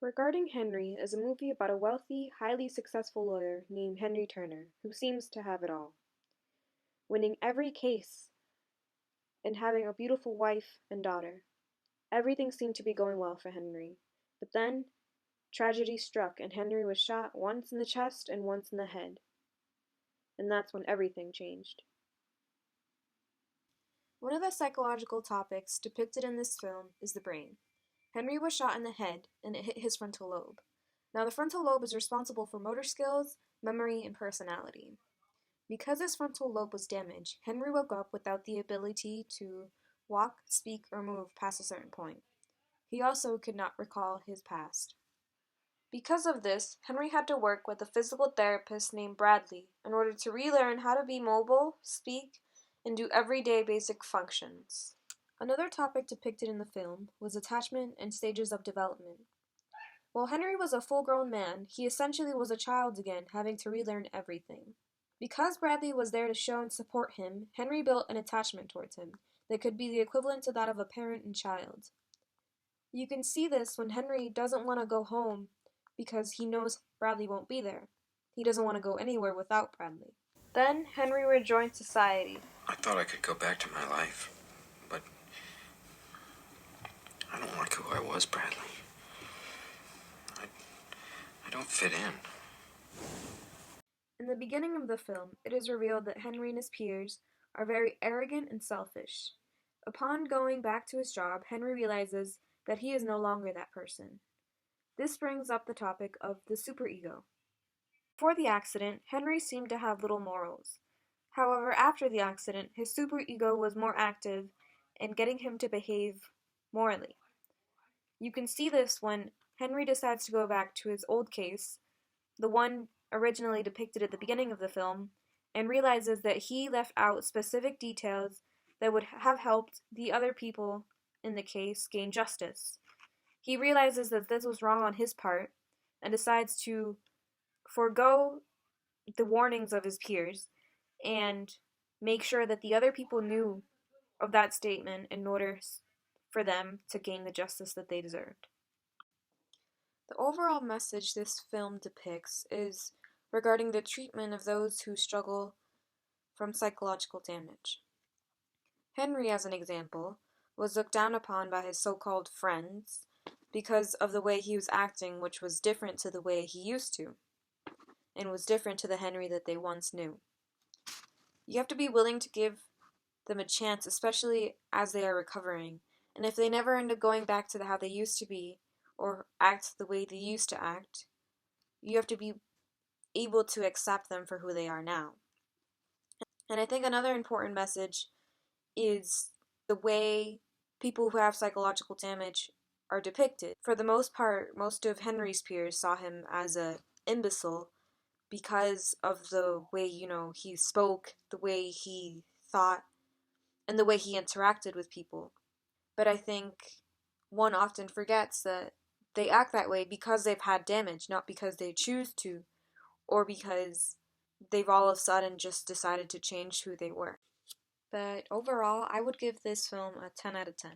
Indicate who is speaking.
Speaker 1: Regarding Henry is a movie about a wealthy, highly successful lawyer named Henry Turner who seems to have it all, winning every case and having a beautiful wife and daughter. Everything seemed to be going well for Henry. But then, tragedy struck and Henry was shot once in the chest and once in the head. And that's when everything changed. One of the psychological topics depicted in this film is the brain. Henry was shot in the head, and it hit his frontal lobe. Now, the frontal lobe is responsible for motor skills, memory, and personality. Because his frontal lobe was damaged, Henry woke up without the ability to walk, speak, or move past a certain point. He also could not recall his past. Because of this, Henry had to work with a physical therapist named Bradley in order to relearn how to be mobile, speak, and do everyday basic functions. Another topic depicted in the film was attachment and stages of development. While Henry was a full-grown man, he essentially was a child again, having to relearn everything. Because Bradley was there to show and support him, Henry built an attachment towards him that could be the equivalent to that of a parent and child. You can see this when Henry doesn't want to go home because he knows Bradley won't be there. He doesn't want to go anywhere without Bradley. Then Henry rejoined society.
Speaker 2: I thought I could go back to my life, but I don't like who I was, Bradley. I don't fit in.
Speaker 1: In the beginning of the film, it is revealed that Henry and his peers are very arrogant and selfish. Upon going back to his job, Henry realizes that he is no longer that person. This brings up the topic of the superego. Before the accident, Henry seemed to have little morals. However, after the accident, his superego was more active in getting him to behave morally. You can see this when Henry decides to go back to his old case, the one originally depicted at the beginning of the film, and realizes that he left out specific details that would have helped the other people in the case gain justice. He realizes that this was wrong on his part and decides to forego the warnings of his peers and make sure that the other people knew of that statement in order for them to gain the justice that they deserved. The overall message this film depicts is regarding the treatment of those who struggle from psychological damage. Henry, as an example, was looked down upon by his so-called friends because of the way he was acting, which was different to the way he used to, and was different to the Henry that they once knew. You have to be willing to give them a chance, especially as they are recovering, and if they never end up going back to how they used to be, or act the way they used to act, you have to be able to accept them for who they are now. And I think another important message is the way people who have psychological damage are depicted. For the most part, most of Henry's peers saw him as an imbecile because of the way, he spoke, the way he thought, and the way he interacted with people. But I think one often forgets that they act that way because they've had damage, not because they choose to, or because they've all of a sudden just decided to change who they were. But overall, I would give this film a 10 out of 10.